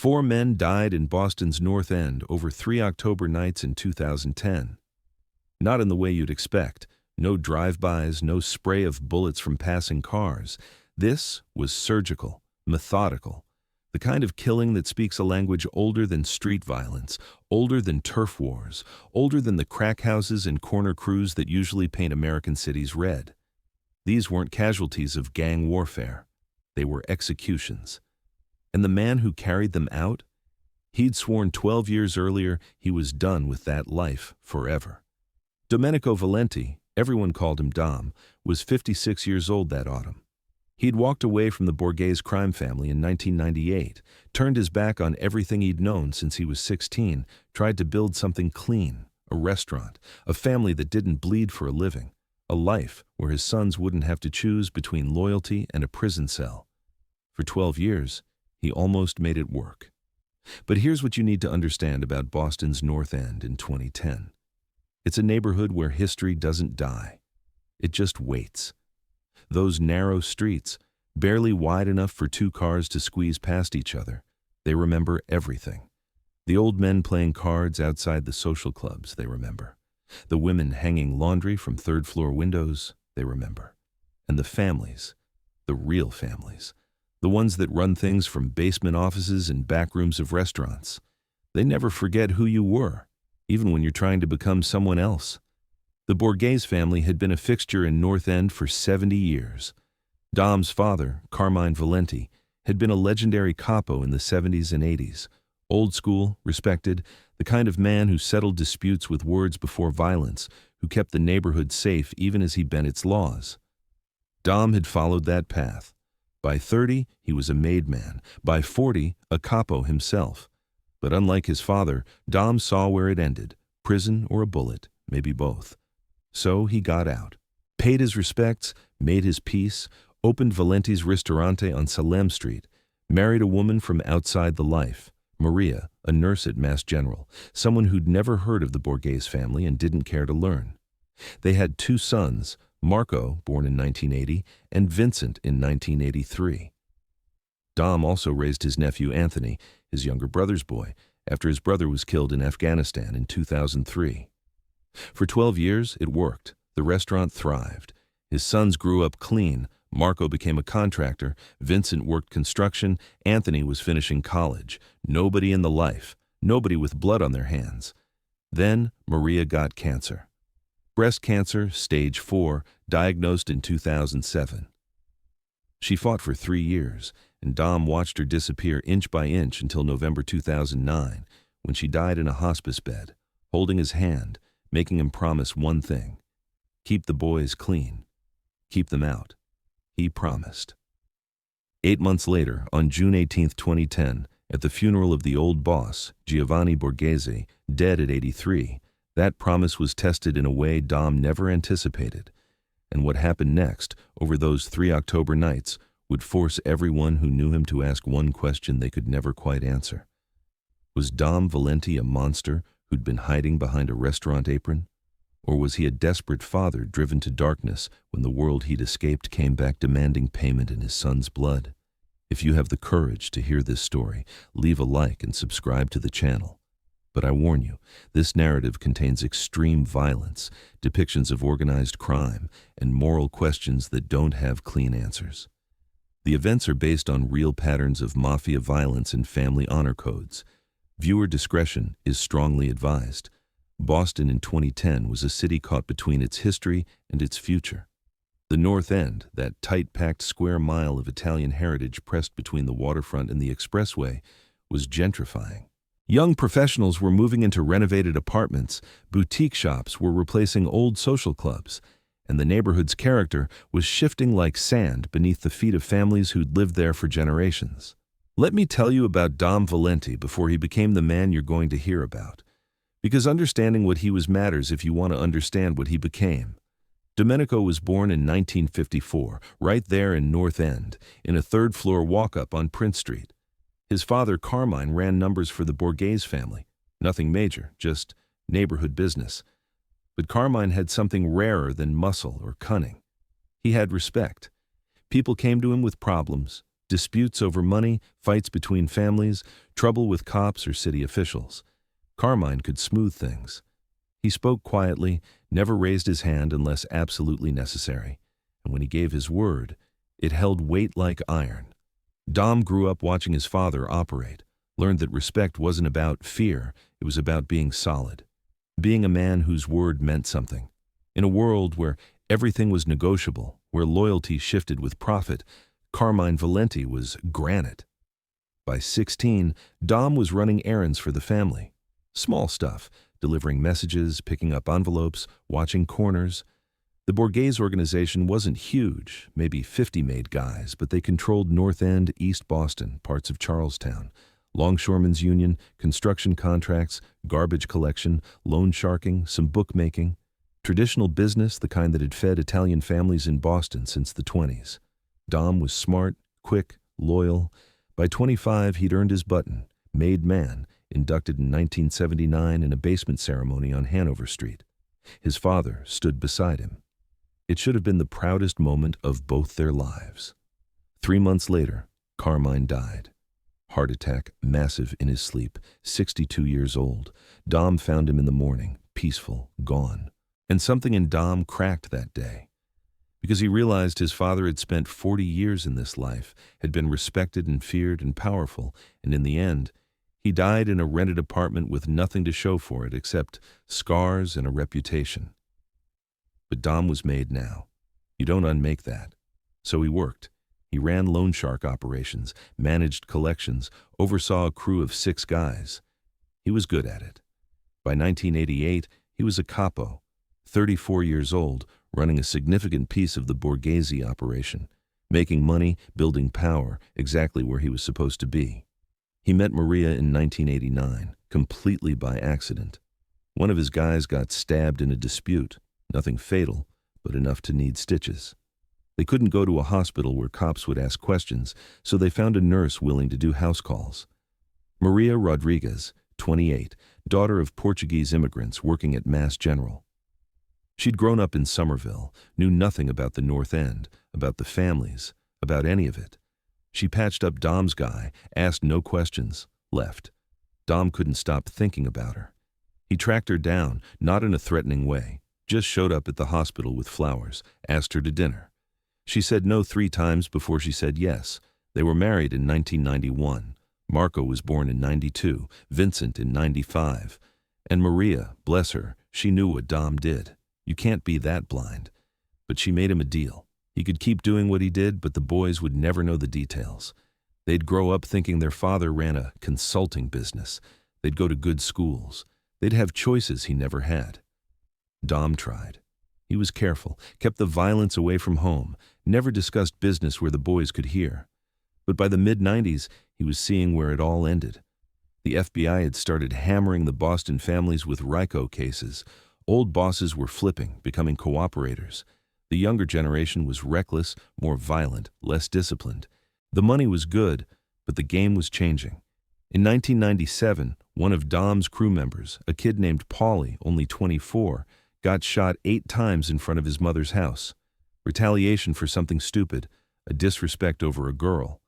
4 men died in Boston's North End over 3 October nights in 2010. Not in the way you'd expect. No drive-bys, no spray of bullets from passing cars. This was surgical, methodical, the kind of killing that speaks a language older than street violence, older than turf wars, older than the crack houses and corner crews that usually paint American cities red. These weren't casualties of gang warfare. They were executions. And the man who carried them out? He'd sworn 12 years earlier he was done with that life forever. Domenico Valenti, everyone called him Dom, was 56 years old that autumn. He'd walked away from the Borghese crime family in 1998, turned his back on everything he'd known since he was 16, tried to build something clean, a restaurant, a family that didn't bleed for a living, a life where his sons wouldn't have to choose between loyalty and a prison cell. For 12 years, he almost made it work. But here's what you need to understand about Boston's North End in 2010. It's a neighborhood where history doesn't die. It just waits. Those narrow streets, barely wide enough for 2 cars to squeeze past each other, they remember everything. The old men playing cards outside the social clubs, they remember. The women hanging laundry from third-floor windows, they remember. And the families, the real families, the ones that run things from basement offices and back rooms of restaurants, they never forget who you were, even when you're trying to become someone else. The Borghese family had been a fixture in North End for 70 years. Dom's father, Carmine Valenti, had been a legendary capo in the 70s and 80s. Old school, respected, the kind of man who settled disputes with words before violence, who kept the neighborhood safe even as he bent its laws. Dom had followed that path. By 30, he was a made man. By 40, a capo himself. But unlike his father, Dom saw where it ended, prison or a bullet, maybe both. So he got out, paid his respects, made his peace, opened Valenti's Ristorante on Salem Street, married a woman from outside the life, Maria, a nurse at Mass General, someone who'd never heard of the Borghese family and didn't care to learn. They had 2 sons, Marco, born in 1980, and Vincent in 1983. Dom also raised his nephew Anthony, his younger brother's boy, after his brother was killed in Afghanistan in 2003. For 12 years, it worked. The restaurant thrived. His sons grew up clean. Marco became a contractor. Vincent worked construction. Anthony was finishing college. Nobody in the life. Nobody with blood on their hands. Then Maria got cancer. Breast cancer, stage 4, diagnosed in 2007. She fought for 3 years, and Dom watched her disappear inch by inch until November 2009, when she died in a hospice bed, holding his hand, making him promise one thing: keep the boys clean, keep them out. He promised. 8 months later, on June 18, 2010, at the funeral of the old boss, Giovanni Borghese, dead at 83, that promise was tested in a way Dom never anticipated. And what happened next, over those 3 October nights, would force everyone who knew him to ask one question they could never quite answer. Was Dom Valenti a monster who'd been hiding behind a restaurant apron? Or was he a desperate father driven to darkness when the world he'd escaped came back demanding payment in his son's blood? If you have the courage to hear this story, leave a like and subscribe to the channel. But I warn you, this narrative contains extreme violence, depictions of organized crime, and moral questions that don't have clean answers. The events are based on real patterns of mafia violence and family honor codes. Viewer discretion is strongly advised. Boston in 2010 was a city caught between its history and its future. The North End, that tight-packed square mile of Italian heritage pressed between the waterfront and the expressway, was gentrifying. Young professionals were moving into renovated apartments, boutique shops were replacing old social clubs, and the neighborhood's character was shifting like sand beneath the feet of families who'd lived there for generations. Let me tell you about Dom Valenti before he became the man you're going to hear about, because understanding what he was matters if you want to understand what he became. Domenico was born in 1954, right there in North End, in a third-floor walk-up on Prince Street. His father, Carmine, ran numbers for the Borghese family. Nothing major, just neighborhood business. But Carmine had something rarer than muscle or cunning. He had respect. People came to him with problems, Disputes over money, fights between families, trouble with cops or city officials. Carmine could smooth things. He spoke quietly, never raised his hand unless absolutely necessary. And when he gave his word, it held weight like iron. Dom grew up watching his father operate, learned that respect wasn't about fear, it was about being solid. Being a man whose word meant something. In a world where everything was negotiable, where loyalty shifted with profit, Carmine Valenti was granite. By 16, Dom was running errands for the family. Small stuff, delivering messages, picking up envelopes, watching corners. The Borghese organization wasn't huge, maybe 50 made guys, but they controlled North End, East Boston, parts of Charlestown, longshoremen's union, construction contracts, garbage collection, loan sharking, some bookmaking. Traditional business, the kind that had fed Italian families in Boston since the 20s. Dom was smart, quick, loyal. By 25, he'd earned his button, made man, inducted in 1979 in a basement ceremony on Hanover Street. His father stood beside him. It should have been the proudest moment of both their lives. 3 months later, Carmine died. Heart attack, massive in his sleep, 62 years old. Dom found him in the morning, peaceful, gone. And something in Dom cracked that day. Because he realized his father had spent 40 years in this life, had been respected and feared and powerful, and in the end, he died in a rented apartment with nothing to show for it except scars and a reputation. But Dom was made now. You don't unmake that. So he worked. He ran loan shark operations, managed collections, oversaw a crew of 6 guys. He was good at it. By 1988, he was a capo, 34 years old, running a significant piece of the Borghese operation, making money, building power, exactly where he was supposed to be. He met Maria in 1989, completely by accident. One of his guys got stabbed in a dispute, nothing fatal, but enough to need stitches. They couldn't go to a hospital where cops would ask questions, so they found a nurse willing to do house calls. Maria Rodriguez, 28, daughter of Portuguese immigrants working at Mass General. She'd grown up in Somerville, knew nothing about the North End, about the families, about any of it. She patched up Dom's guy, asked no questions, left. Dom couldn't stop thinking about her. He tracked her down, not in a threatening way, just showed up at the hospital with flowers, asked her to dinner. She said no 3 times before she said yes. They were married in 1991. Marco was born in 92, Vincent in 95. And Maria, bless her, she knew what Dom did. You can't be that blind. But she made him a deal. He could keep doing what he did, but the boys would never know the details. They'd grow up thinking their father ran a consulting business. They'd go to good schools. They'd have choices he never had. Dom tried. He was careful, kept the violence away from home, never discussed business where the boys could hear. But by the mid-90s, he was seeing where it all ended. The FBI had started hammering the Boston families with RICO cases. Old bosses were flipping, becoming cooperators. The younger generation was reckless, more violent, less disciplined. The money was good, but the game was changing. In 1997, one of Dom's crew members, a kid named Paulie, only 24, got shot 8 times in front of his mother's house. Retaliation for something stupid, a disrespect over a girl.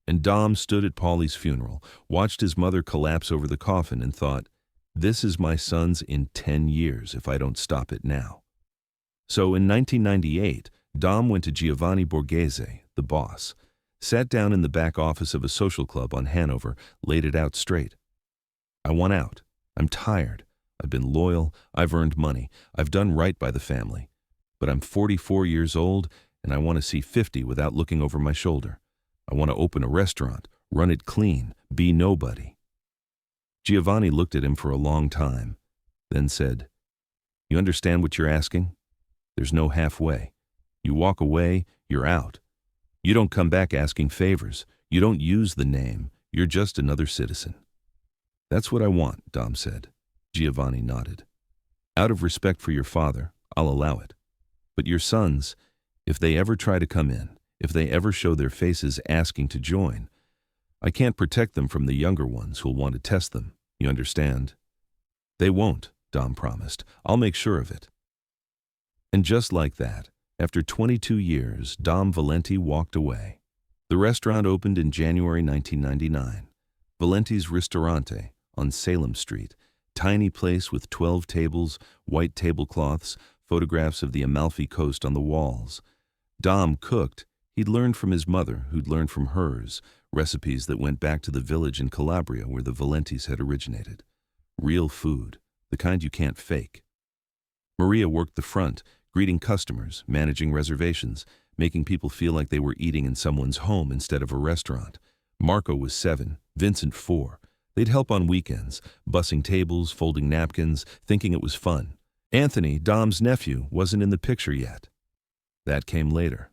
And Dom stood at Paulie's funeral, watched his mother collapse over the coffin and thought, this is my son's in 10 years if I don't stop it now. So in 1998, Dom went to Giovanni Borghese, the boss, sat down in the back office of a social club on Hanover, laid it out straight. I want out. I'm tired. I've been loyal. I've earned money. I've done right by the family. But I'm 44 years old, and I want to see 50 without looking over my shoulder. I want to open a restaurant, run it clean, be nobody. Giovanni looked at him for a long time, then said, you understand what you're asking? There's no halfway. You walk away, you're out. You don't come back asking favors. You don't use the name. You're just another citizen. That's what I want, Dom said. Giovanni nodded. Out of respect for your father, I'll allow it. But your sons, if they ever try to come in, if they ever show their faces asking to join, I can't protect them from the younger ones who'll want to test them. You understand? They won't, Dom promised. I'll make sure of it. And just like that, after 22 years, Dom Valenti walked away. The restaurant opened in January 1999. Valenti's Ristorante on Salem Street, tiny place with 12 tables, white tablecloths, photographs of the Amalfi Coast on the walls. Dom cooked. He'd learned from his mother, who'd learned from hers, recipes that went back to the village in Calabria where the Valentis had originated. Real food, the kind you can't fake. Maria worked the front, greeting customers, managing reservations, making people feel like they were eating in someone's home instead of a restaurant. Marco was 7, Vincent 4. They'd help on weekends, bussing tables, folding napkins, thinking it was fun. Anthony, Dom's nephew, wasn't in the picture yet. That came later.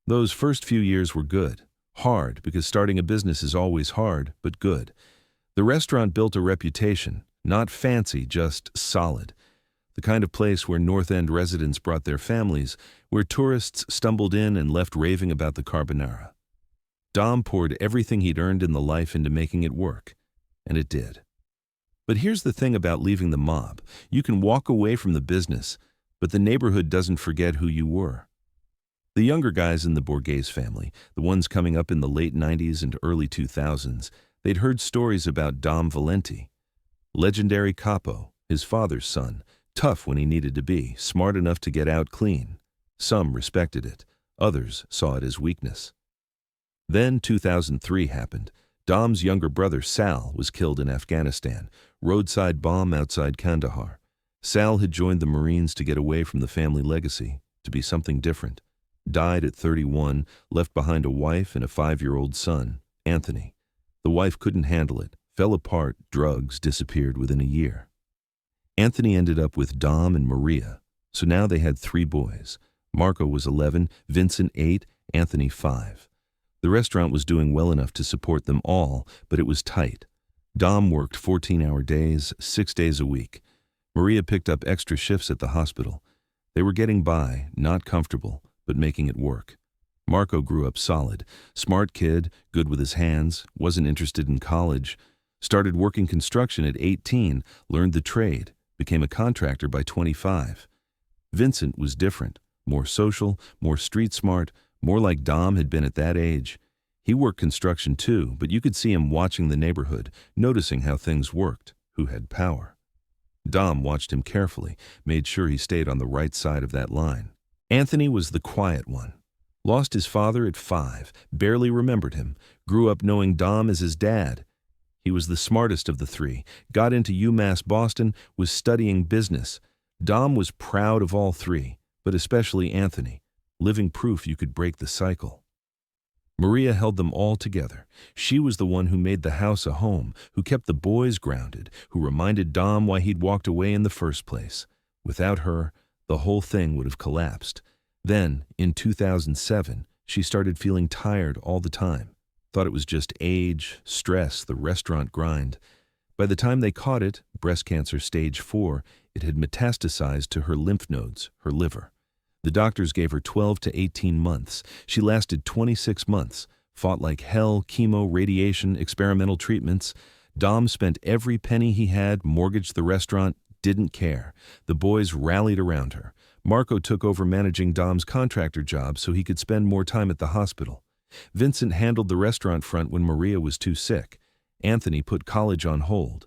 Those first few years were good. Hard, because starting a business is always hard, but good. The restaurant built a reputation, not fancy, just solid. The kind of place where North End residents brought their families, where tourists stumbled in and left raving about the carbonara. Dom poured everything he'd earned in the life into making it work, and it did. But here's the thing about leaving the mob. You can walk away from the business, but the neighborhood doesn't forget who you were. The younger guys in the Borghese family, the ones coming up in the late 90s and early 2000s, they'd heard stories about Dom Valenti. Legendary capo, his father's son, tough when he needed to be, smart enough to get out clean. Some respected it, others saw it as weakness. Then 2003 happened. Dom's younger brother Sal was killed in Afghanistan, roadside bomb outside Kandahar. Sal had joined the Marines to get away from the family legacy, to be something different. Died at 31, left behind a wife and a 5-year-old son, Anthony. The wife couldn't handle it, fell apart, drugs, disappeared within a year. Anthony ended up with Dom and Maria, so now they had 3 boys. Marco was 11, Vincent 8, Anthony 5. The restaurant was doing well enough to support them all, but it was tight. Dom worked 14-hour days, 6 days a week. Maria picked up extra shifts at the hospital. They were getting by, not comfortable, but making it work. Marco grew up solid, smart kid, good with his hands, wasn't interested in college, started working construction at 18, learned the trade, became a contractor by 25. Vincent was different, more social, more street smart, more like Dom had been at that age. He worked construction too, but you could see him watching the neighborhood, noticing how things worked, who had power. Dom watched him carefully, made sure he stayed on the right side of that line. Anthony was the quiet one. Lost his father at 5, barely remembered him, grew up knowing Dom as his dad. He was the smartest of the 3, got into UMass Boston, was studying business. Dom was proud of all 3, but especially Anthony, living proof you could break the cycle. Maria held them all together. She was the one who made the house a home, who kept the boys grounded, who reminded Dom why he'd walked away in the first place. Without her, the whole thing would have collapsed. Then, in 2007, she started feeling tired all the time. Thought it was just age, stress, the restaurant grind. By the time they caught it, breast cancer stage 4, it had metastasized to her lymph nodes, her liver. The doctors gave her 12 to 18 months. She lasted 26 months, fought like hell, chemo, radiation, experimental treatments. Dom spent every penny he had, mortgaged the restaurant, didn't care. The boys rallied around her. Marco took over managing Dom's contractor job so he could spend more time at the hospital. Vincent handled the restaurant front when Maria was too sick. Anthony put college on hold.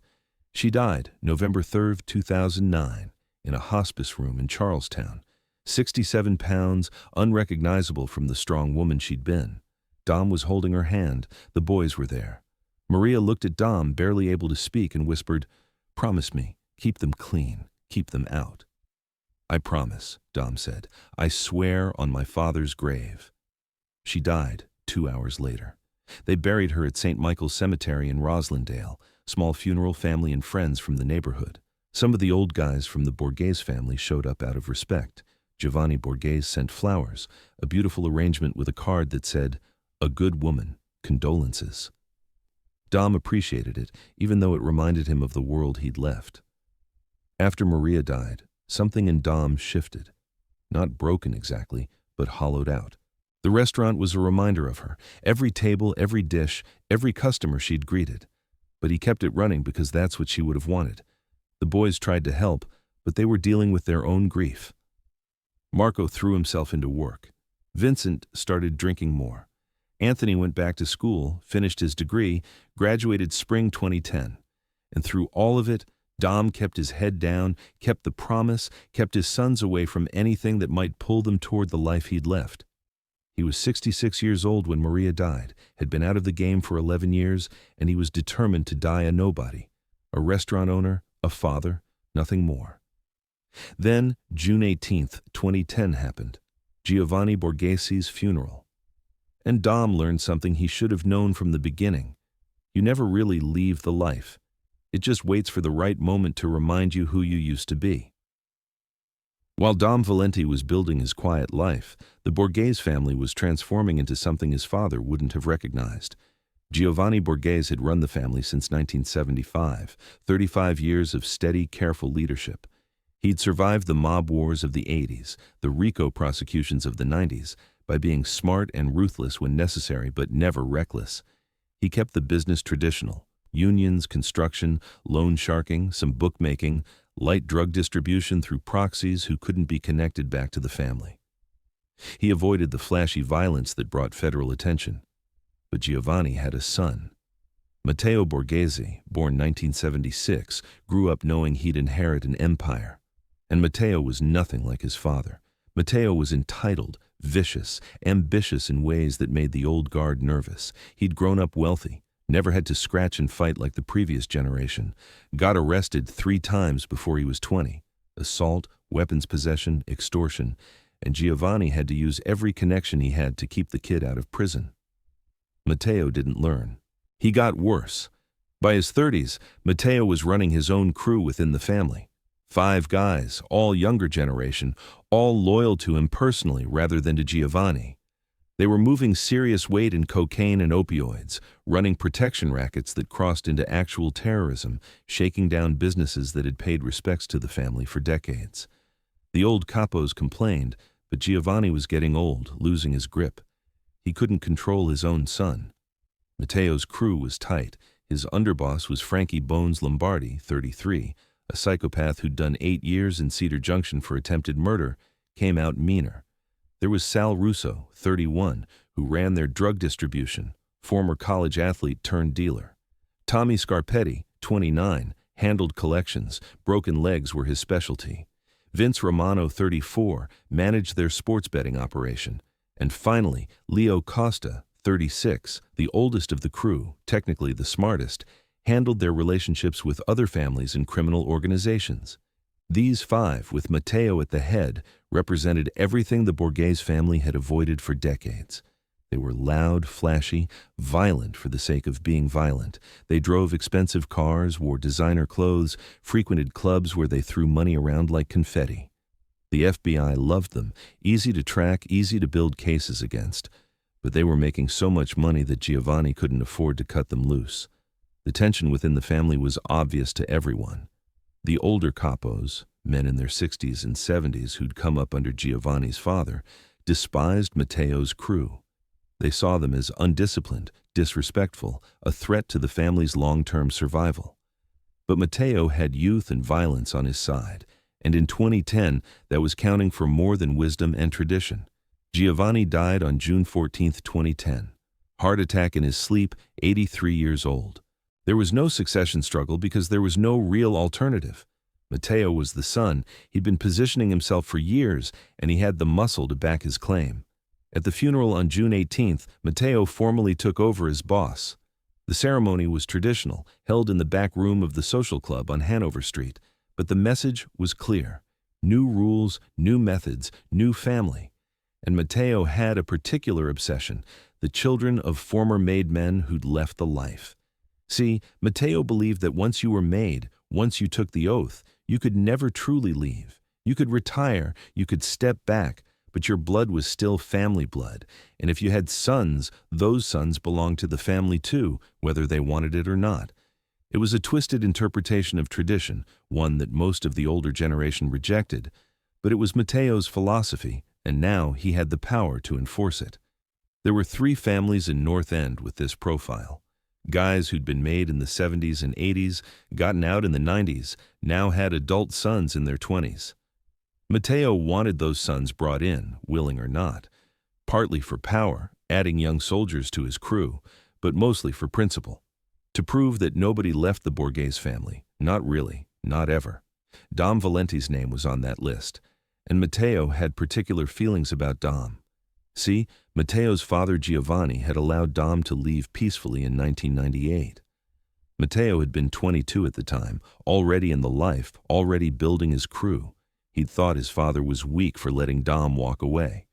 She died November 3, 2009, in a hospice room in Charlestown. 67 pounds, unrecognizable from the strong woman she'd been. Dom was holding her hand. The boys were there. Maria looked at Dom, barely able to speak, and whispered, "Promise me, keep them clean, keep them out." "I promise," Dom said. "I swear on my father's grave." She died 2 hours later. They buried her at St. Michael's Cemetery in Roslindale, small funeral, family and friends from the neighborhood. Some of the old guys from the Borghese family showed up out of respect. Giovanni Borghese sent flowers, a beautiful arrangement with a card that said, "A good woman, condolences." Dom appreciated it, even though it reminded him of the world he'd left. After Maria died, something in Dom shifted. Not broken exactly, but hollowed out. The restaurant was a reminder of her, every table, every dish, every customer she'd greeted. But he kept it running because that's what she would have wanted. The boys tried to help, but they were dealing with their own grief. Marco threw himself into work. Vincent started drinking more. Anthony went back to school, finished his degree, graduated spring 2010. And through all of it, Dom kept his head down, kept the promise, kept his sons away from anything that might pull them toward the life he'd left. He was 66 years old when Maria died, had been out of the game for 11 years, and he was determined to die a nobody. A restaurant owner, a father, nothing more. Then, June 18th, 2010 happened. Giovanni Borghese's funeral. And Dom learned something he should have known from the beginning. You never really leave the life. It just waits for the right moment to remind you who you used to be. While Dom Valenti was building his quiet life, the Borghese family was transforming into something his father wouldn't have recognized. Giovanni Borghese had run the family since 1975, 35 years of steady, careful leadership. He'd survived the mob wars of the 80s, the RICO prosecutions of the 90s, by being smart and ruthless when necessary but never reckless. He kept the business traditional: unions, construction, loan sharking, some bookmaking, light drug distribution through proxies who couldn't be connected back to the family. He avoided the flashy violence that brought federal attention. But Giovanni had a son. Matteo Borghese, born 1976, grew up knowing he'd inherit an empire. And Matteo was nothing like his father. Matteo was entitled, vicious, ambitious in ways that made the old guard nervous. He'd grown up wealthy, never had to scratch and fight like the previous generation, got arrested 3 times before he was 20. Assault, weapons possession, extortion, and Giovanni had to use every connection he had to keep the kid out of prison. Matteo didn't learn. He got worse. By his 30s, Matteo was running his own crew within the family. 5 guys, all younger generation, all loyal to him personally rather than to Giovanni. They were moving serious weight in cocaine and opioids, running protection rackets that crossed into actual terrorism, shaking down businesses that had paid respects to the family for decades. The old capos complained, but Giovanni was getting old, losing his grip. He couldn't control his own son. Matteo's crew was tight. His underboss was Frankie Bones Lombardi, 33, a psychopath who'd done 8 years in Cedar Junction for attempted murder, came out meaner. There was Sal Russo, 31, who ran their drug distribution, former college athlete turned dealer. Tommy Scarpetti, 29, handled collections, broken legs were his specialty. Vince Romano, 34, managed their sports betting operation. And finally, Leo Costa, 36, the oldest of the crew, technically the smartest, handled their relationships with other families and criminal organizations. These 5, with Matteo at the head, represented everything the Borghese family had avoided for decades. They were loud, flashy, violent for the sake of being violent. They drove expensive cars, wore designer clothes, frequented clubs where they threw money around like confetti. The FBI loved them, easy to track, easy to build cases against. But they were making so much money that Giovanni couldn't afford to cut them loose. The tension within the family was obvious to everyone. The older capos, men in their 60s and 70s who'd come up under Giovanni's father, despised Matteo's crew. They saw them as undisciplined, disrespectful, a threat to the family's long-term survival. But Matteo had youth and violence on his side, and in 2010, that was counting for more than wisdom and tradition. Giovanni died on June 14, 2010. Heart attack in his sleep, 83 years old. There was no succession struggle because there was no real alternative. Matteo was the son, he'd been positioning himself for years, and he had the muscle to back his claim. At the funeral on June 18th, Matteo formally took over as boss. The ceremony was traditional, held in the back room of the social club on Hanover Street, but the message was clear. New rules, new methods, new family. And Matteo had a particular obsession, the children of former made men who'd left the life. See, Matteo believed that once you were made, once you took the oath, you could never truly leave. You could retire, you could step back, but your blood was still family blood, and if you had sons, those sons belonged to the family too, whether they wanted it or not. It was a twisted interpretation of tradition, one that most of the older generation rejected, but it was Matteo's philosophy, and now he had the power to enforce it. There were 3 families in North End with this profile. Guys who'd been made in the 70s and 80s, gotten out in the 90s, now had adult sons in their 20s. Matteo wanted those sons brought in, willing or not, partly for power adding young soldiers to his crew, but mostly for principle. To prove that nobody left the Borghese family. Not really, not ever. Dom Valenti's name was on that list, and Matteo had particular feelings about Dom. See, Matteo's father Giovanni had allowed Dom to leave peacefully in 1998. Matteo had been 22 at the time, already in the life, already building his crew. He'd thought his father was weak for letting Dom walk away.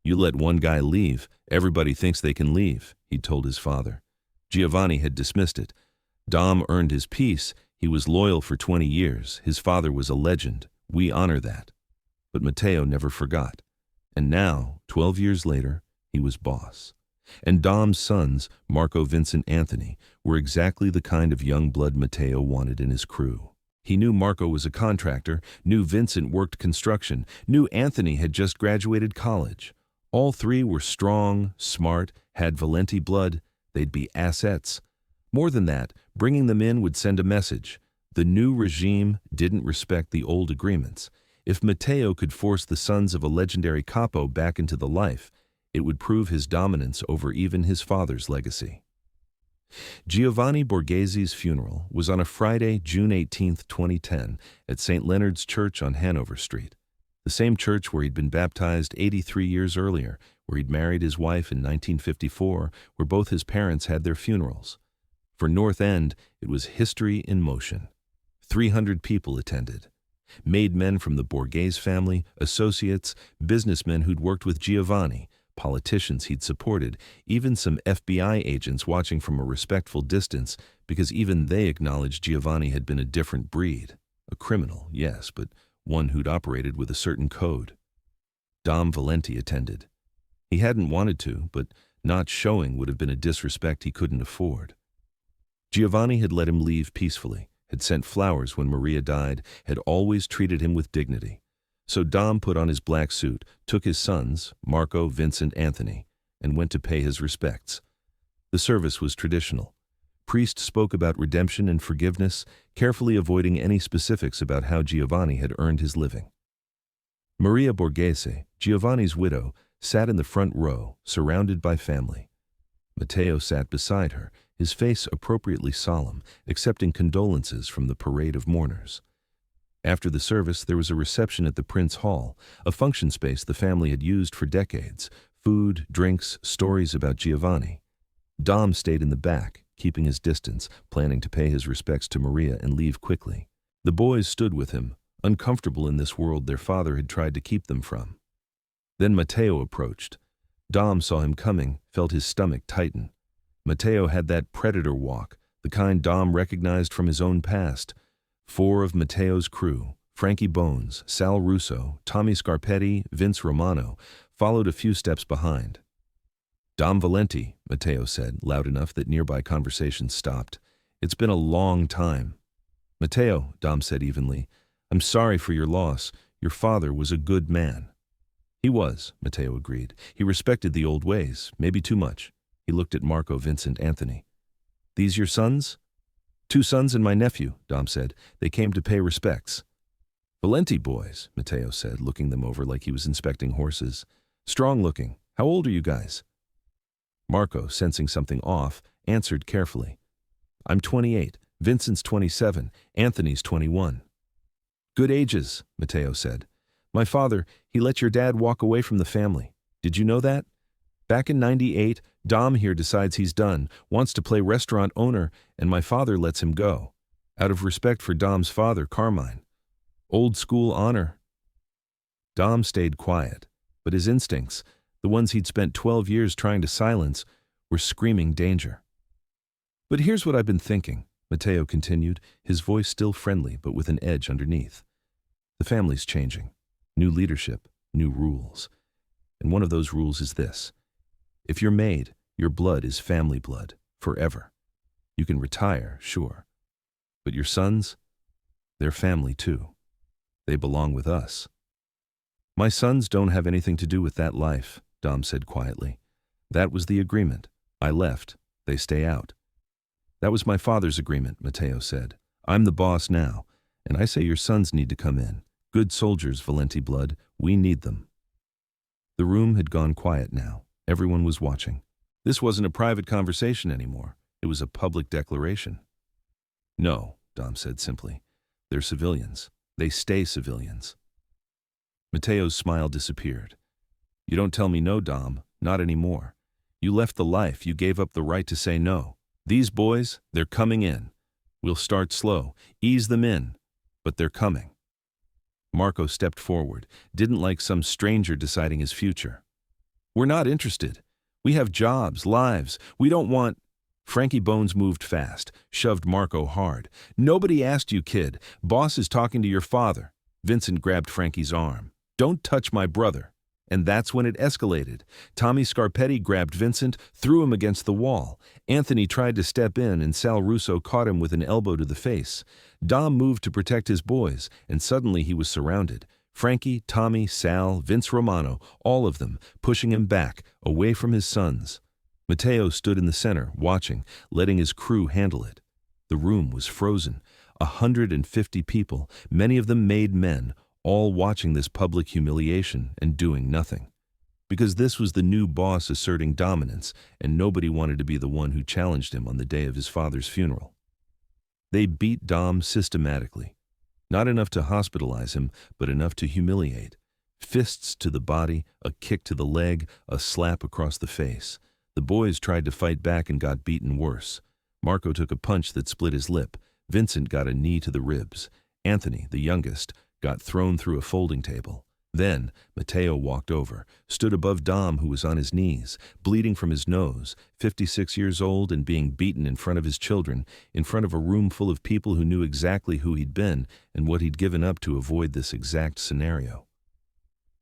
You let one guy leave, everybody thinks they can leave, he'd told his father. Giovanni had dismissed it. Dom earned his peace. He was loyal for 20 years. His father was a legend. We honor that. But Matteo never forgot. And now, 12 years later, he was boss. And Dom's sons, Marco, Vincent, Anthony, were exactly the kind of young blood Matteo wanted in his crew. He knew Marco was a contractor, knew Vincent worked construction, knew Anthony had just graduated college. All three were strong, smart, had Valenti blood. They'd be assets. More than that, bringing them in would send a message. The new regime didn't respect the old agreements. If Matteo could force the sons of a legendary capo back into the life, it would prove his dominance over even his father's legacy. Giovanni Borghese's funeral was on a Friday, June 18, 2010, at St. Leonard's Church on Hanover Street, the same church where he'd been baptized 83 years earlier, where he'd married his wife in 1954, where both his parents had their funerals. For North End, it was history in motion. 300 people attended. Made men from the Borghese family, associates, businessmen who'd worked with Giovanni, politicians he'd supported, even some FBI agents watching from a respectful distance because even they acknowledged Giovanni had been a different breed. A criminal, yes, but one who'd operated with a certain code. Dom Valenti attended. He hadn't wanted to, but not showing would have been a disrespect he couldn't afford. Giovanni had let him leave peacefully, had sent flowers when Maria died, had always treated him with dignity. So Dom put on his black suit, took his sons, Marco, Vincent, Anthony, and went to pay his respects. The service was traditional. Priest spoke about redemption and forgiveness, carefully avoiding any specifics about how Giovanni had earned his living. Maria Borghese, Giovanni's widow, sat in the front row, surrounded by family. Matteo sat beside her, his face appropriately solemn, accepting condolences from the parade of mourners. After the service, there was a reception at the Prince Hall, a function space the family had used for decades. Food, drinks, stories about Giovanni. Dom stayed in the back, keeping his distance, planning to pay his respects to Maria and leave quickly. The boys stood with him, uncomfortable in this world their father had tried to keep them from. Then Matteo approached. Dom saw him coming, felt his stomach tighten. Matteo had that predator walk, the kind Dom recognized from his own past. 4 of Matteo's crew, Frankie Bones, Sal Russo, Tommy Scarpetti, Vince Romano, followed a few steps behind. Dom Valenti, Matteo said, loud enough that nearby conversations stopped. It's been a long time. Matteo, Dom said evenly, I'm sorry for your loss. Your father was a good man. He was, Matteo agreed. He respected the old ways, maybe too much. He looked at Marco, Vincent, Anthony. These your sons? 2 sons and my nephew, Dom said. They came to pay respects. Valenti boys, Matteo said, looking them over like he was inspecting horses. Strong looking. How old are you guys? Marco, sensing something off, answered carefully. I'm 28. Vincent's 27. Anthony's 21. Good ages, Matteo said. My father, he let your dad walk away from the family. Did you know that? Back in '98, Dom here decides he's done, wants to play restaurant owner, and my father lets him go. Out of respect for Dom's father, Carmine. Old school honor. Dom stayed quiet, but his instincts, the ones he'd spent 12 years trying to silence, were screaming danger. But here's what I've been thinking, Matteo continued, his voice still friendly but with an edge underneath. The family's changing. New leadership, new rules. And one of those rules is this. If you're made, your blood is family blood, forever. You can retire, sure. But your sons, they're family too. They belong with us. My sons don't have anything to do with that life, Dom said quietly. That was the agreement. I left. They stay out. That was my father's agreement, Matteo said. I'm the boss now, and I say your sons need to come in. Good soldiers, Valenti blood. We need them. The room had gone quiet now. Everyone was watching. This wasn't a private conversation anymore. It was a public declaration. No, Dom said simply. They're civilians. They stay civilians. Matteo's smile disappeared. You don't tell me no, Dom. Not anymore. You left the life. You gave up the right to say no. These boys, they're coming in. We'll start slow. Ease them in. But they're coming. Marco stepped forward, didn't like some stranger deciding his future. We're not interested. We have jobs, lives. We don't want... Frankie Bones moved fast, shoved Marco hard. Nobody asked you, kid. Boss is talking to your father. Vincent grabbed Frankie's arm. Don't touch my brother. And that's when it escalated. Tommy Scarpetti grabbed Vincent, threw him against the wall. Anthony tried to step in, and Sal Russo caught him with an elbow to the face. Dom moved to protect his boys, and suddenly he was surrounded. Frankie, Tommy, Sal, Vince Romano, all of them, pushing him back, away from his sons. Matteo stood in the center, watching, letting his crew handle it. The room was frozen. 150 people, many of them made men, all watching this public humiliation and doing nothing. Because this was the new boss asserting dominance, and nobody wanted to be the one who challenged him on the day of his father's funeral. They beat Dom systematically. Not enough to hospitalize him, but enough to humiliate. Fists to the body, a kick to the leg, a slap across the face. The boys tried to fight back and got beaten worse. Marco took a punch that split his lip. Vincent got a knee to the ribs. Anthony, the youngest, got thrown through a folding table. Then, Matteo walked over, stood above Dom, who was on his knees, bleeding from his nose, 56 years old and being beaten in front of his children, in front of a room full of people who knew exactly who he'd been and what he'd given up to avoid this exact scenario.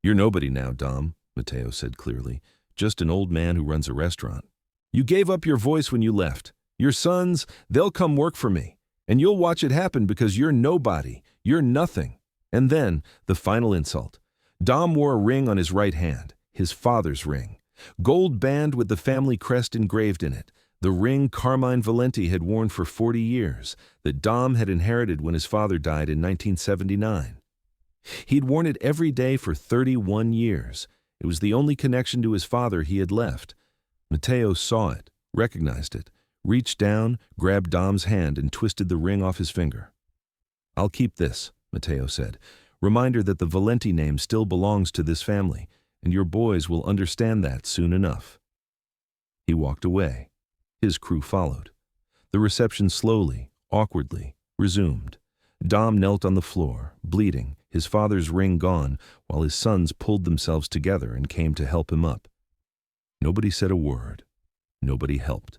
You're nobody now, Dom, Matteo said clearly, just an old man who runs a restaurant. You gave up your voice when you left. Your sons, they'll come work for me, and you'll watch it happen because you're nobody, you're nothing. And then, the final insult. Dom wore a ring on his right hand, his father's ring. Gold band with the family crest engraved in it. The ring Carmine Valenti had worn for 40 years, that Dom had inherited when his father died in 1979. He'd worn it every day for 31 years. It was the only connection to his father he had left. Matteo saw it, recognized it, reached down, grabbed Dom's hand and twisted the ring off his finger. I'll keep this, Matteo said. Reminder that the Valenti name still belongs to this family, and your boys will understand that soon enough. He walked away. His crew followed. The reception slowly, awkwardly, resumed. Dom knelt on the floor, bleeding, his father's ring gone, while his sons pulled themselves together and came to help him up. Nobody said a word. Nobody helped.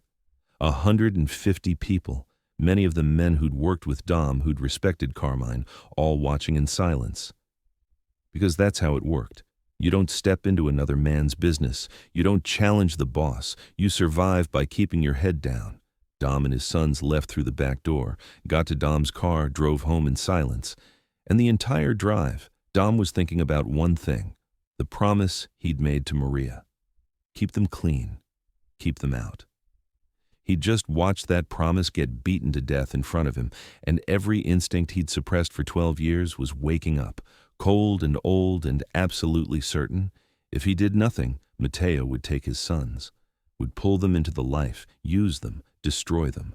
150 people, many of them men who'd worked with Dom, who'd respected Carmine, all watching in silence. Because that's how it worked. You don't step into another man's business. You don't challenge the boss. You survive by keeping your head down. Dom and his sons left through the back door, got to Dom's car, drove home in silence. And the entire drive, Dom was thinking about one thing, the promise he'd made to Maria. Keep them clean. Keep them out. He'd just watched that promise get beaten to death in front of him, and every instinct he'd suppressed for 12 years was waking up, cold and old and absolutely certain. If he did nothing, Matteo would take his sons, would pull them into the life, use them, destroy them.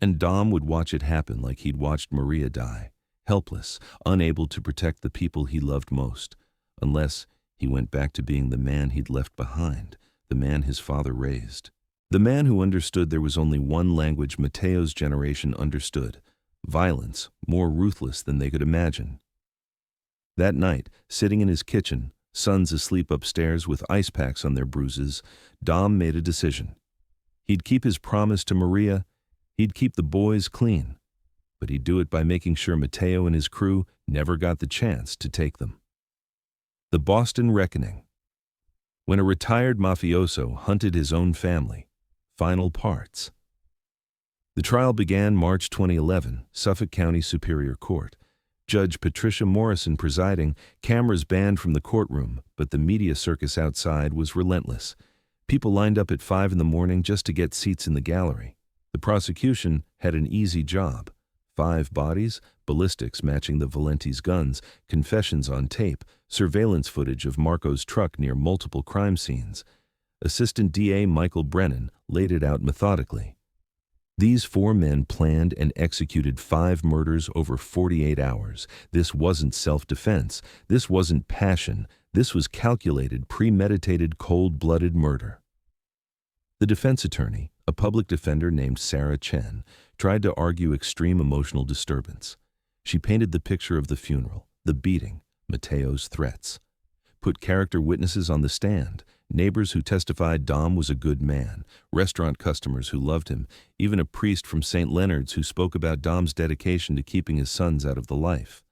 And Dom would watch it happen like he'd watched Maria die, helpless, unable to protect the people he loved most, unless he went back to being the man he'd left behind, the man his father raised. The man who understood there was only one language Matteo's generation understood, violence more ruthless than they could imagine. That night, sitting in his kitchen, sons asleep upstairs with ice packs on their bruises, Dom made a decision. He'd keep his promise to Maria, he'd keep the boys clean, but he'd do it by making sure Matteo and his crew never got the chance to take them. The Boston Reckoning. When a retired mafioso hunted his own family. Final parts. The trial began March 2011, Suffolk County Superior Court. Judge Patricia Morrison presiding, cameras banned from the courtroom, but the media circus outside was relentless. People lined up at 5 in the morning just to get seats in the gallery. The prosecution had an easy job. 5 bodies, ballistics matching the Valenti's guns, confessions on tape, surveillance footage of Marco's truck near multiple crime scenes. Assistant DA Michael Brennan laid it out methodically. These 4 men planned and executed 5 murders over 48 hours. This wasn't self-defense. This wasn't passion. This was calculated, premeditated, cold-blooded murder. The defense attorney, a public defender named Sarah Chen, tried to argue extreme emotional disturbance. She painted the picture of the funeral, the beating, Mateo's threats. Put character witnesses on the stand, neighbors who testified Dom was a good man, restaurant customers who loved him, even a priest from St. Leonard's who spoke about Dom's dedication to keeping his sons out of the life.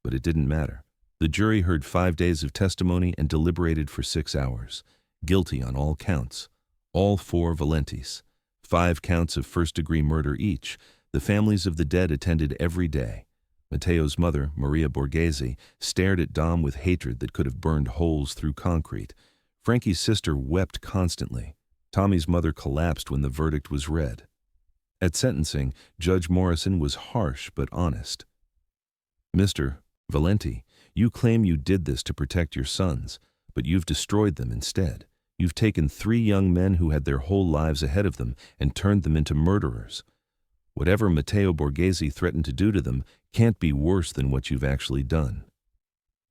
But it didn't matter. The jury heard 5 days of testimony and deliberated for 6 hours. Guilty on all counts. All 4 Valentis. 5 counts of first-degree murder each. The families of the dead attended every day. Mateo's mother, Maria Borghese, stared at Dom with hatred that could have burned holes through concrete. Frankie's sister wept constantly. Tommy's mother collapsed when the verdict was read. At sentencing, Judge Morrison was harsh but honest. "Mr. Valenti, you claim you did this to protect your sons, but you've destroyed them instead. You've taken 3 young men who had their whole lives ahead of them and turned them into murderers. Whatever Mateo Borghese threatened to do to them can't be worse than what you've actually done."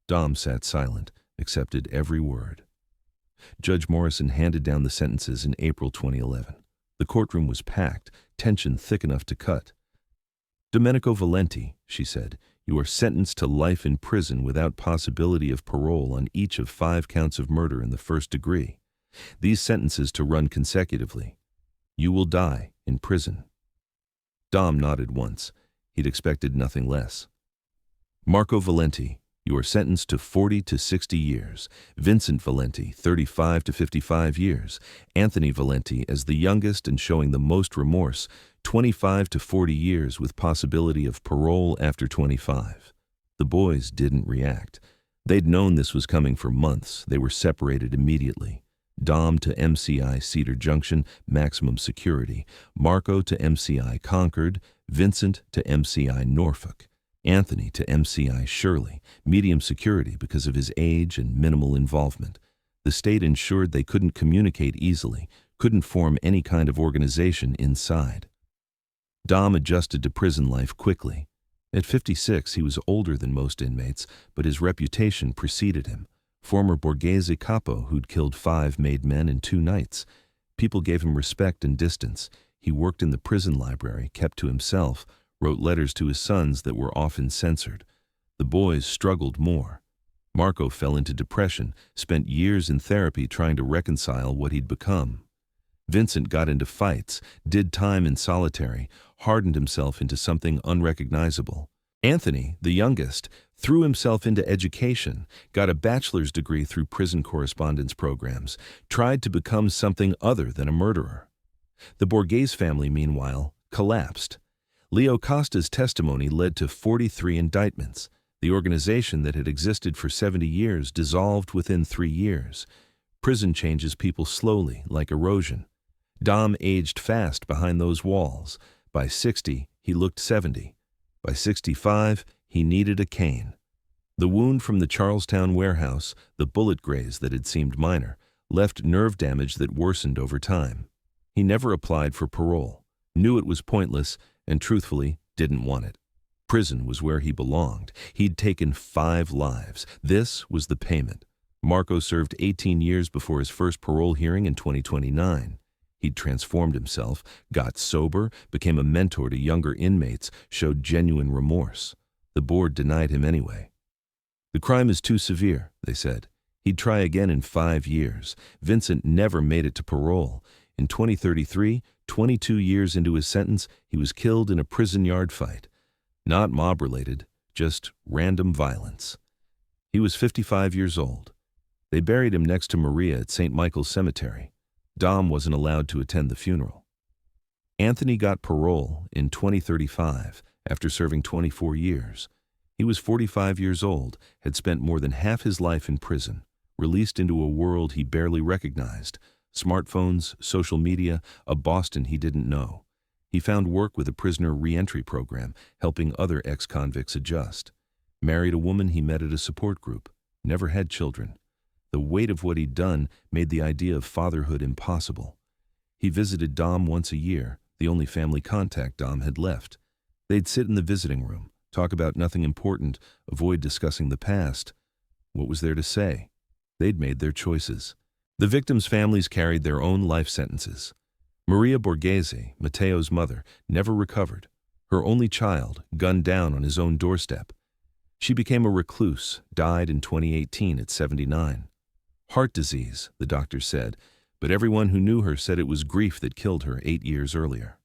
Dom sat silent, accepted every word. Judge Morrison handed down the sentences in April 2011. The courtroom was packed, tension thick enough to cut. "Domenico Valenti," she said, "you are sentenced to life in prison without possibility of parole on each of 5 counts of murder in the first degree. These sentences to run consecutively. You will die in prison." Dom nodded once. He'd expected nothing less. "Marco Valenti, you are sentenced to 40 to 60 years. Vincent Valenti, 35 to 55 years. Anthony Valenti, as the youngest and showing the most remorse, 25 to 40 years with possibility of parole after 25. The boys didn't react. They'd known this was coming for months. They were separated immediately. Dom to MCI Cedar Junction, maximum security. Marco to MCI Concord. Vincent to MCI Norfolk. Anthony to MCI Shirley, medium security because of his age and minimal involvement. The state ensured they couldn't communicate easily, couldn't form any kind of organization inside. Dom adjusted to prison life quickly. At 56, he was older than most inmates, but his reputation preceded him. Former Borghese capo who'd killed 5 made men in 2 nights. People gave him respect and distance. He worked in the prison library, kept to himself, wrote letters to his sons that were often censored. The boys struggled more. Marco fell into depression, spent years in therapy trying to reconcile what he'd become. Vincent got into fights, did time in solitary, hardened himself into something unrecognizable. Anthony, the youngest, threw himself into education, got a bachelor's degree through prison correspondence programs, tried to become something other than a murderer. The Borghese family, meanwhile, collapsed. Leo Costa's testimony led to 43 indictments. The organization that had existed for 70 years dissolved within 3 years. Prison changes people slowly, like erosion. Dom aged fast behind those walls. By 60, he looked 70. By 65, he needed a cane. The wound from the Charlestown warehouse, the bullet graze that had seemed minor, left nerve damage that worsened over time. He never applied for parole, knew it was pointless, and truthfully, didn't want it. Prison was where he belonged. He'd taken 5 lives. This was the payment. Marco served 18 years before his first parole hearing in 2029. He'd transformed himself, got sober, became a mentor to younger inmates, showed genuine remorse. The board denied him anyway. "The crime is too severe," they said. He'd try again in 5 years. Vincent never made it to parole. In 2033, 22 years into his sentence, he was killed in a prison yard fight. Not mob-related, just random violence. He was 55 years old. They buried him next to Maria at St. Michael's Cemetery. Dom wasn't allowed to attend the funeral. Anthony got parole in 2035 after serving 24 years. He was 45 years old, had spent more than half his life in prison, released into a world he barely recognized. Smartphones, social media, a Boston he didn't know. He found work with a prisoner reentry program, helping other ex-convicts adjust. Married a woman he met at a support group. Never had children. The weight of what he'd done made the idea of fatherhood impossible. He visited Dom once a year, the only family contact Dom had left. They'd sit in the visiting room, talk about nothing important, avoid discussing the past. What was there to say? They'd made their choices. The victims' families carried their own life sentences. Maria Borghese, Matteo's mother, never recovered. Her only child, gunned down on his own doorstep. She became a recluse, died in 2018 at 79. Heart disease, the doctor said, but everyone who knew her said it was grief that killed her 8 years earlier.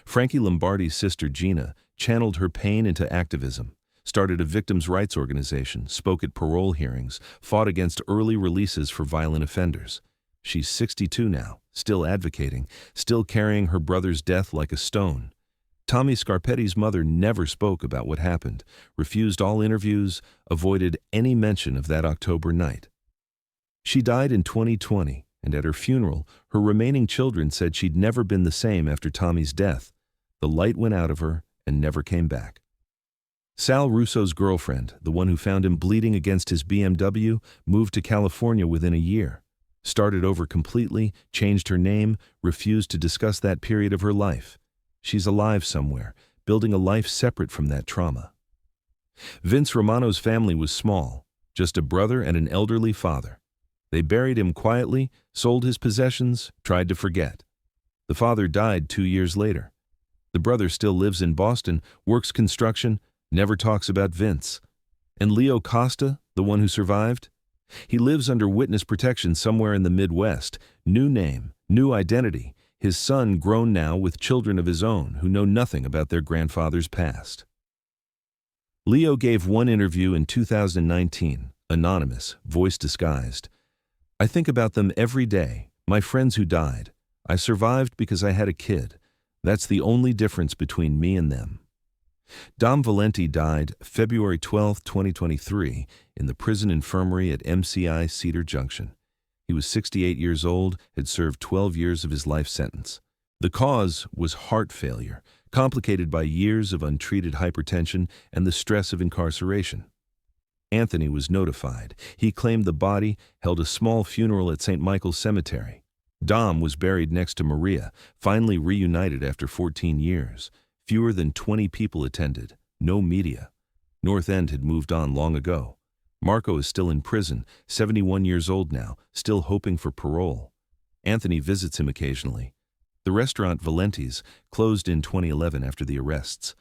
Frankie Lombardi's sister Gina channeled her pain into activism, started a victims' rights organization, spoke at parole hearings, fought against early releases for violent offenders. She's 62 now, still advocating, still carrying her brother's death like a stone. Tommy Scarpetti's mother never spoke about what happened, refused all interviews, avoided any mention of that October night. She died in 2020, and at her funeral, her remaining children said she'd never been the same after Tommy's death. The light went out of her and never came back. Sal Russo's girlfriend, the one who found him bleeding against his BMW, moved to California within a year. Started over completely, changed her name, refused to discuss that period of her life. She's alive somewhere, building a life separate from that trauma. Vince Romano's family was small, just a brother and an elderly father. They buried him quietly, sold his possessions, tried to forget. The father died 2 years later. The brother still lives in Boston, works construction, never talks about Vince. And Leo Costa, the one who survived? He lives under witness protection somewhere in the Midwest. New name, new identity. His son grown now with children of his own who know nothing about their grandfather's past. Leo gave one interview in 2019, anonymous, voice disguised. I think about them every day, my friends who died. I survived because I had a kid. That's the only difference between me and them. Dom Valenti died February 12, 2023, in the prison infirmary at MCI Cedar Junction. He was 68 years old, had served 12 years of his life sentence. The cause was heart failure, complicated by years of untreated hypertension and the stress of incarceration. Anthony was notified. He claimed the body, held a small funeral at St. Michael's Cemetery. Dom was buried next to Maria, finally reunited after 14 years. Fewer than 20 people attended, no media. North End had moved on long ago. Marco is still in prison, 71 years old now, still hoping for parole. Anthony visits him occasionally. The restaurant Valenti's closed in 2011 after the arrests.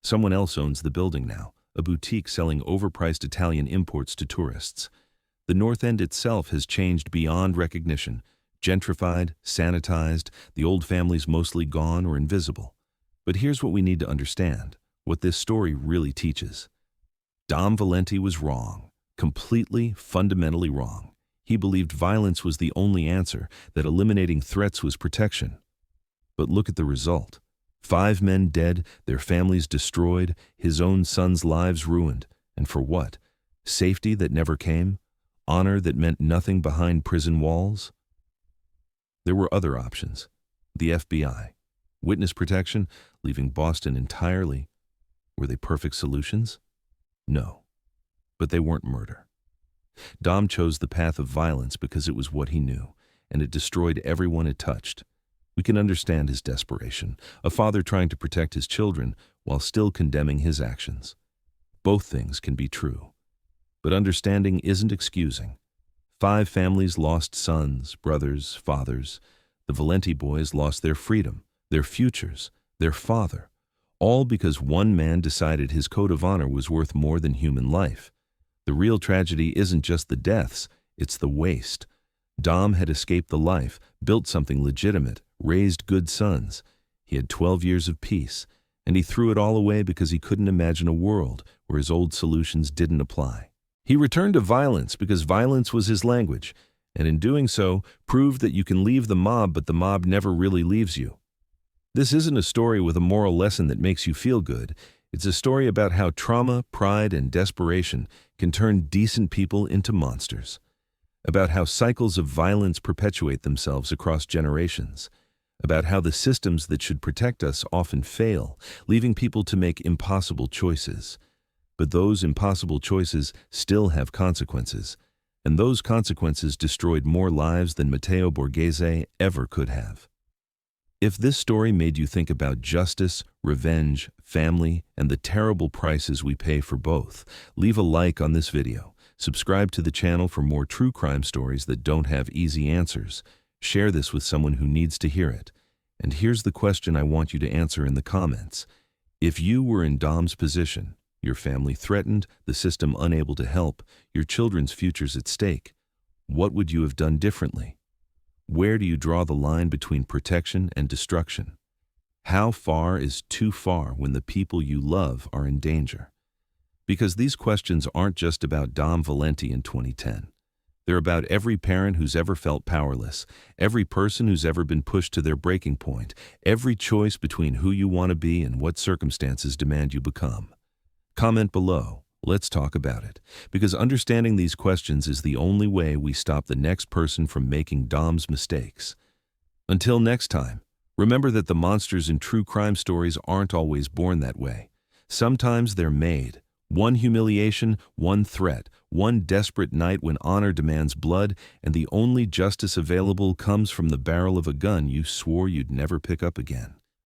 Someone else owns the building now, a boutique selling overpriced Italian imports to tourists. The North End itself has changed beyond recognition. Gentrified, sanitized, the old families mostly gone or invisible. But here's what we need to understand, what this story really teaches. Dom Valenti was wrong, completely, fundamentally wrong. He believed violence was the only answer, that eliminating threats was protection. But look at the result. 5 men dead, their families destroyed, his own sons' lives ruined. And for what? Safety that never came? Honor that meant nothing behind prison walls? There were other options. The FBI. Witness protection, leaving Boston entirely. Were they perfect solutions? No. But they weren't murder. Dom chose the path of violence because it was what he knew, and it destroyed everyone it touched. We can understand his desperation, a father trying to protect his children while still condemning his actions. Both things can be true. But understanding isn't excusing. 5 families lost sons, brothers, fathers. The Valenti boys lost their freedom, their futures, their father, all because one man decided his code of honor was worth more than human life. The real tragedy isn't just the deaths, it's the waste. Dom had escaped the life, built something legitimate, raised good sons. He had 12 years of peace, and he threw it all away because he couldn't imagine a world where his old solutions didn't apply. He returned to violence because violence was his language, and in doing so, proved that you can leave the mob, but the mob never really leaves you. This isn't a story with a moral lesson that makes you feel good. It's a story about how trauma, pride, and desperation can turn decent people into monsters. About how cycles of violence perpetuate themselves across generations. About how the systems that should protect us often fail, leaving people to make impossible choices. But those impossible choices still have consequences. and those consequences destroyed more lives than Matteo Borghese ever could have. If this story made you think about justice, revenge, family, and the terrible prices we pay for both, leave a like on this video, subscribe to the channel for more true crime stories that don't have easy answers, share this with someone who needs to hear it, and here's the question I want you to answer in the comments. If you were in Dom's position, your family threatened, the system unable to help, your children's futures at stake, what would you have done differently? Where do you draw the line between protection and destruction? How far is too far when the people you love are in danger? Because these questions aren't just about Dom Valenti in 2010. They're about every parent who's ever felt powerless, every person who's ever been pushed to their breaking point, every choice between who you want to be and what circumstances demand you become. Comment below. Let's talk about it, because understanding these questions is the only way we stop the next person from making Dom's mistakes. Until next time, remember that the monsters in true crime stories aren't always born that way. Sometimes they're made. One humiliation, one threat, one desperate night when honor demands blood, and the only justice available comes from the barrel of a gun you swore you'd never pick up again.